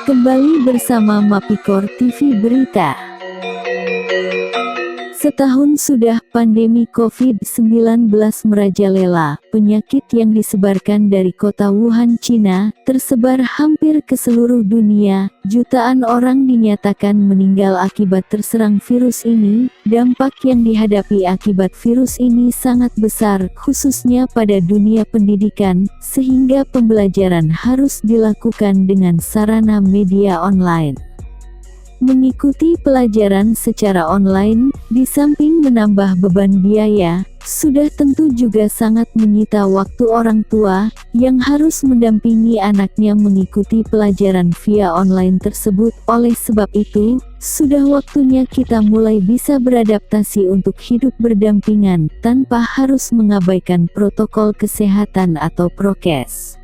Kembali bersama Mapikor TV Berita. Setahun sudah pandemi COVID-19 merajalela, penyakit yang disebarkan dari kota Wuhan, Cina, tersebar hampir ke seluruh dunia. Jutaan orang dinyatakan meninggal akibat terserang virus ini. Dampak yang dihadapi akibat virus ini sangat besar, khususnya pada dunia pendidikan, sehingga pembelajaran harus dilakukan dengan sarana media online. Mengikuti pelajaran secara online, di samping menambah beban biaya, sudah tentu juga sangat menyita waktu orang tua, yang harus mendampingi anaknya mengikuti pelajaran via online tersebut. Oleh sebab itu, sudah waktunya kita mulai bisa beradaptasi untuk hidup berdampingan, tanpa harus mengabaikan protokol kesehatan atau prokes.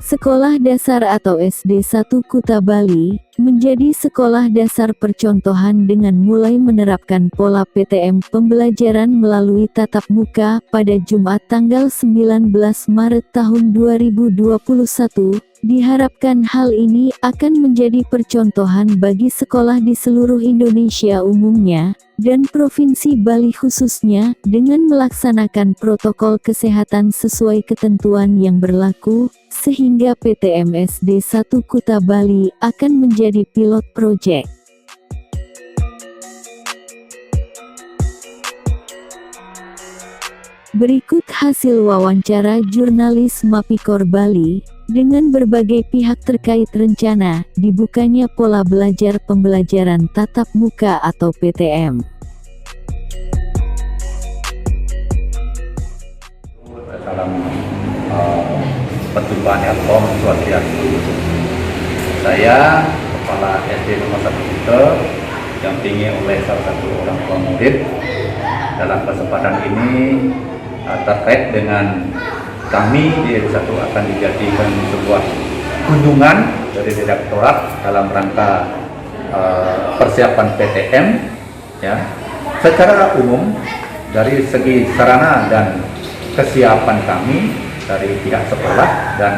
Sekolah Dasar atau SD 1 Kuta Bali, menjadi sekolah dasar percontohan dengan mulai menerapkan pola PTM pembelajaran melalui tatap muka pada Jumat tanggal 19 Maret tahun 2021. Diharapkan hal ini akan menjadi percontohan bagi sekolah di seluruh Indonesia umumnya, dan Provinsi Bali khususnya, dengan melaksanakan protokol kesehatan sesuai ketentuan yang berlaku, sehingga PTM SD 1 Kuta Bali akan menjadi pilot project. Berikut hasil wawancara jurnalis Mapikor Bali, dengan berbagai pihak terkait rencana dibukanya pola belajar pembelajaran tatap muka atau PTM. Dalam pertumbuhan Elkom Swastiastu. Saya Kepala SD nomor 1 Kuta, didampingi oleh salah satu orang tua murid. Dalam kesempatan ini terkait dengan kami di SD 1 akan dijadikan sebuah kunjungan dari direktorat dalam rangka persiapan PTM, ya. Secara umum dari segi sarana dan kesiapan kami dari pihak sekolah dan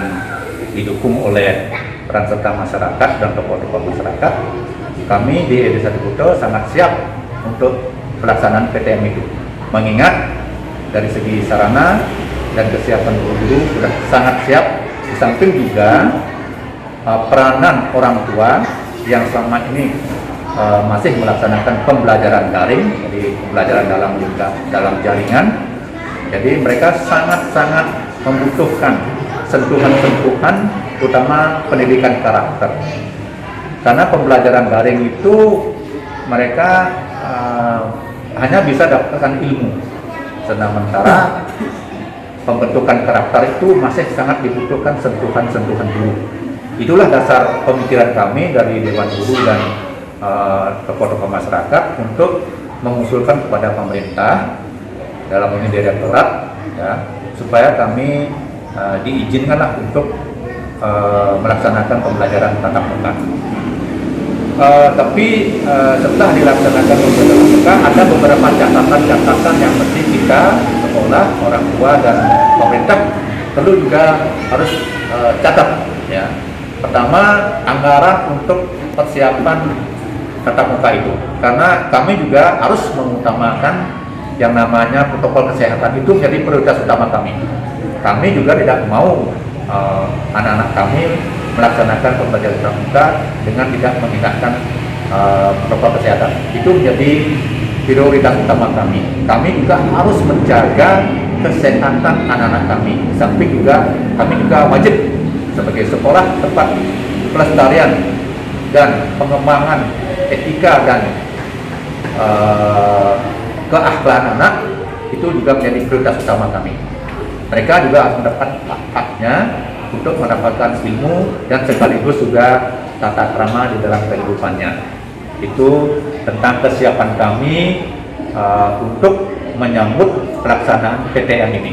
didukung oleh peran serta masyarakat dan tokoh-tokoh masyarakat, kami di SD 1 Kuta sangat siap untuk pelaksanaan PTM itu. Mengingat dari segi sarana dan kesiapan guru-guru sudah sangat siap, di samping juga peranan orang tua yang selama ini masih melaksanakan pembelajaran daring, jadi pembelajaran dalam jaringan. Jadi mereka sangat-sangat membutuhkan sentuhan-sentuhan, terutama pendidikan karakter. Karena pembelajaran daring itu mereka hanya bisa dapatkan ilmu, sementara pembentukan karakter itu masih sangat dibutuhkan sentuhan-sentuhan dulu. Itulah dasar pemikiran kami dari Dewan Guru dan tokoh-tokoh masyarakat untuk mengusulkan kepada pemerintah, dalam ini direktorat, ya, supaya kami diizinkanlah untuk melaksanakan pembelajaran tatap muka. Tapi setelah dilaksanakan pembelajaran tatap muka, ada beberapa catatan-catatan yang mesti kita, sekolah, orang tua, dan pemerintah perlu juga harus catat. Ya. Pertama, anggaran untuk persiapan tatap muka itu, karena kami juga harus mengutamakan yang namanya protokol kesehatan itu menjadi prioritas utama kami. Kami juga tidak mau anak-anak kami melaksanakan pembelajaran tatap muka dengan tidak mengindahkan protokol kesehatan. Itu menjadi prioritas utama kami. Kami juga harus menjaga kesehatan anak-anak kami. Di samping juga kami juga wajib sebagai sekolah tempat pelestarian dan pengembangan etika dan keakhlakan anak itu juga menjadi prioritas utama kami. Mereka juga harus mendapat hak-haknya untuk mendapatkan ilmu dan sekaligus juga tata krama di dalam kehidupannya. Itu tentang kesiapan kami untuk menyambut pelaksanaan PTM ini.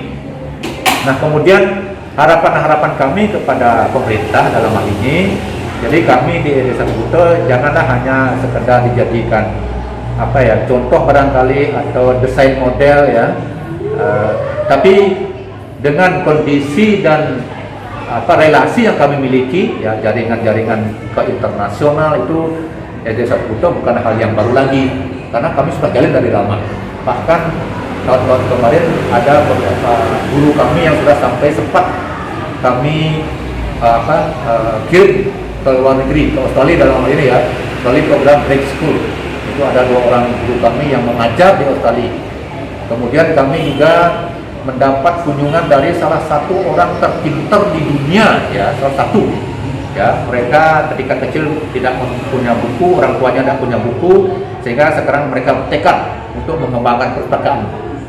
Nah, kemudian harapan-harapan kami kepada pemerintah dalam hal ini, jadi kami di SD 1 Kuta janganlah hanya sekedar dijadikan contoh barangkali atau desain model, ya, tapi dengan kondisi dan relasi yang kami miliki, ya jaringan-jaringan ke internasional itu SD 1 Kuta bukan hal yang baru lagi, karena kami sudah jalan dari lama. Bahkan tahun-tahun kemarin ada beberapa guru kami yang sudah sampai sempat kami kirim ke luar negeri, ke Australia dalam hal ini ya, melalui program Break School. Itu ada 2 orang guru kami yang mengajar di Australia. Kemudian kami juga mendapat kunjungan dari salah satu orang terpintar di dunia, ya salah satu. Ya, mereka ketika kecil tidak punya buku, orang tuanya tidak punya buku, sehingga sekarang mereka bertekad untuk mengembangkan perpustakaan.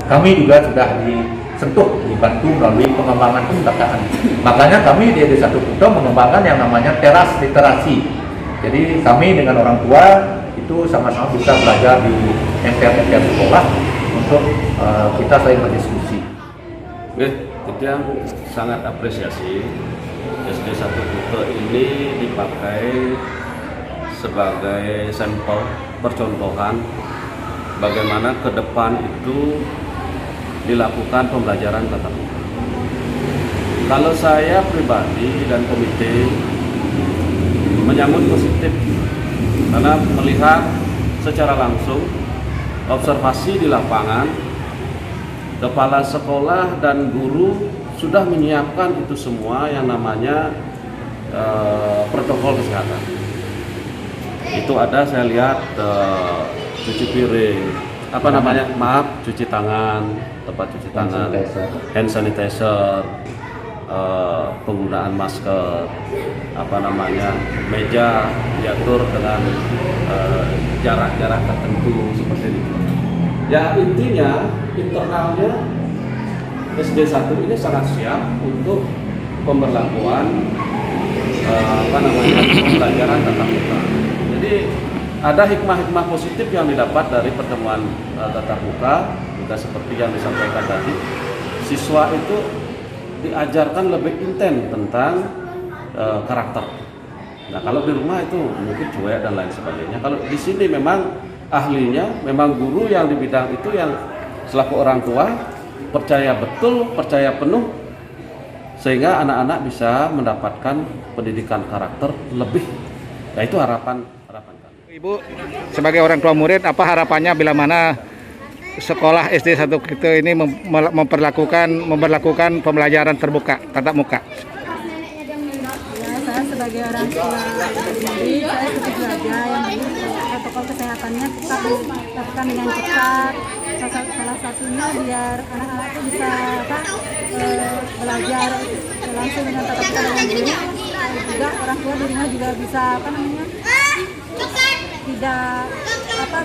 Kami juga sudah dibantu melalui pengembangan perpustakaan. Makanya kami di SD 1 Kuta mengembangkan yang namanya teras literasi. Jadi kami dengan orang tua itu sama-sama bisa belajar di MPR sekolah untuk kita saling berdiskusi. Oke, kita sangat apresiasi SD 1 Kuta ini dipakai sebagai sampel percontohan bagaimana ke depan itu dilakukan pembelajaran tatap muka. Kalau saya pribadi dan komite menyambut positif karena melihat secara langsung observasi di lapangan, kepala sekolah dan guru sudah menyiapkan itu semua yang namanya protokol kesehatan. Itu ada, saya lihat cuci piring, cuci tangan, tempat cuci tangan, hand sanitizer, penggunaan masker, meja diatur dengan jarak-jarak tertentu seperti itu. Ya intinya internalnya SD 1 ini sangat siap untuk pemberlakuan pembelajaran tatap muka. Jadi ada hikmah-hikmah positif yang didapat dari pertemuan tatap muka, juga seperti yang disampaikan tadi. Siswa itu diajarkan lebih intens tentang karakter. Nah kalau di rumah itu mungkin cuek dan lain sebagainya. Kalau di sini memang ahlinya, memang guru yang di bidang itu yang selaku orang tua percaya betul, percaya penuh, sehingga anak-anak bisa mendapatkan pendidikan karakter lebih. Nah itu harapan kami. Ibu sebagai orang tua murid, apa harapannya bila mana sekolah SD 1 Kuta ini memperlakukan pembelajaran terbuka, tatap muka? Ya, saya sebagai orang tua murid, saya setuju aja yang protokol kesehatannya tetap dilakukan dengan ketat. Salah satunya biar anak-anak itu bisa belajar langsung dengan tatap muka dengan guru. Juga orang tua di rumah juga bisa tidak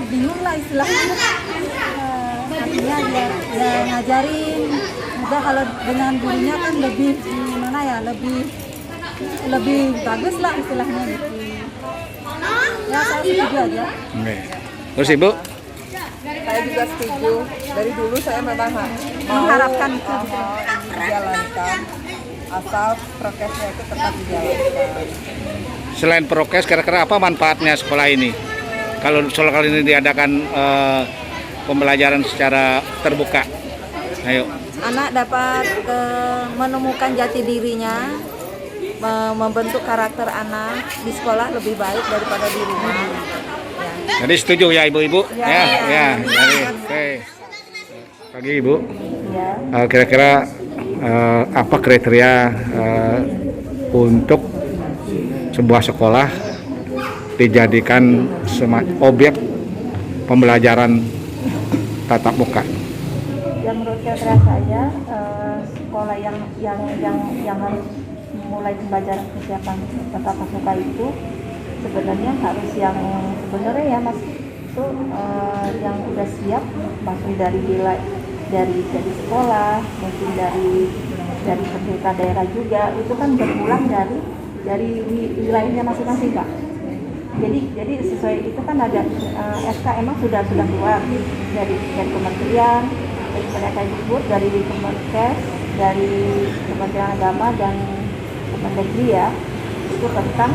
bingung lah istilahnya. Artinya dia ngajarin. Juga kalau dengan gurunya kan lebih bagus lah istilahnya gitu. Ya saya setuju aja. Terus Ibu? Saya juga setuju. Dari dulu saya memang Mengharapkan itu dijalankan, asal prokesnya itu tetap dijalankan. Selain prokes, kira-kira apa manfaatnya sekolah ini? Kalau sekolah ini diadakan pembelajaran secara terbuka, ayo. Anak dapat menemukan jati dirinya, membentuk karakter anak di sekolah lebih baik daripada di rumah. Ya. Jadi setuju ya ibu-ibu? Ya. Oke. Pagi Ibu. Ya. Kira-kira apa kriteria untuk sebuah sekolah dijadikan objek pembelajaran tatap muka? Yang menurut saya sekolah yang harus mulai pembelajaran kesiapan tatap muka itu sebenarnya harus yang sebenarnya ya Mas itu yang udah siap langsung dari sekolah, mungkin dari pemerintah daerah juga itu kan berpulang dari wilayahnya masing-masing Kak. Jadi sesuai itu kan ada SK emang sudah keluar dari kementerian, dari Kemendikbud, dari Kemenkes, dari Kementerian Agama dan Kemendagri ya, itu tentang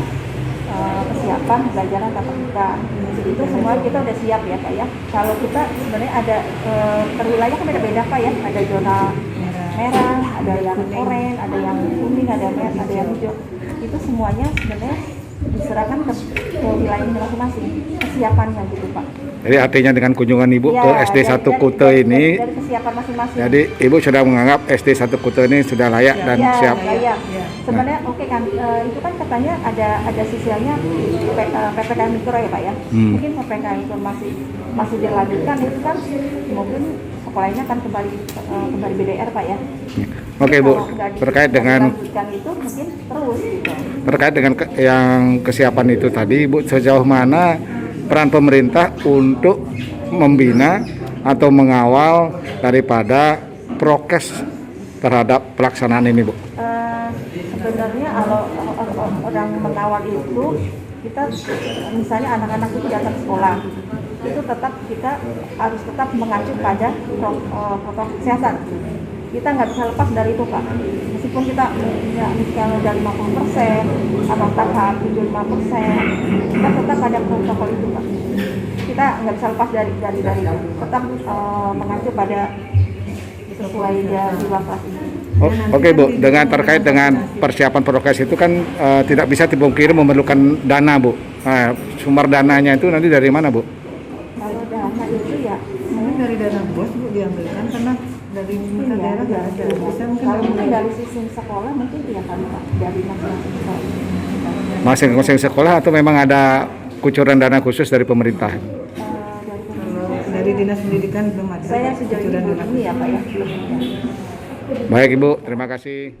kesiapan pembelajaran tatap muka. Itu semua kita udah siap ya Kak ya. Kalau kita sebenarnya ada per wilayah kan beda-beda Kak ya, ada zona merah, ada yang oranye, ada yang kuning, ada yang hijau. Itu semuanya sebenarnya diserahkan ke wilayahnya masing-masing, kesiapannya gitu Pak. Jadi artinya dengan kunjungan Ibu ke SD 1 Kute ini, dari kesiapan masing-masing. jadi Ibu sudah menganggap SD 1 Kute ini sudah layak dan siap. Layak. Sebenarnya oke kan, itu kan katanya ada sisinya PPKM mikro ya Pak ya. Mungkin PPKM itu masih dilanjutkan, itu kan mungkin sekolahnya kan kembali BDR Pak ya. Oke Bu, terkait dengan itu mungkin terus gitu. Terkait dengan yang kesiapan itu tadi, Bu, sejauh mana peran pemerintah untuk membina atau mengawal daripada prokes terhadap pelaksanaan ini, Bu? Sebenarnya kalau orang mengawal itu, kita misalnya anak-anak itu datang sekolah, itu tetap kita harus tetap mengacu pada protokol kesehatan. Kita nggak bisa lepas dari itu Pak. Meskipun kita ya, misalnya dari 50% atau tahap 75%, kita tetap ada protokol itu Pak. Kita nggak bisa lepas dari itu. Tetap mengacu pada sesuai dari wabah ini. Oke Bu, dengan terkait dengan persiapan prokes itu kan tidak bisa dipungkiri memerlukan dana Bu. Nah, sumber dananya itu nanti dari mana Bu? Kalau dana itu ya Mungkin dari dana bos Bu diambilkan karena dari pemerintah daerah nggak ada. Bisa mungkin kalau mungkin dari sisi sekolah mungkin tidak kan Pak, dari masing-masing sekolah. Masing-masing sekolah atau memang ada kucuran dana khusus dari pemerintah? Dari dinas pendidikan belum ada. Saya sejauh ini ya Pak ya. Baik Ibu, terima kasih.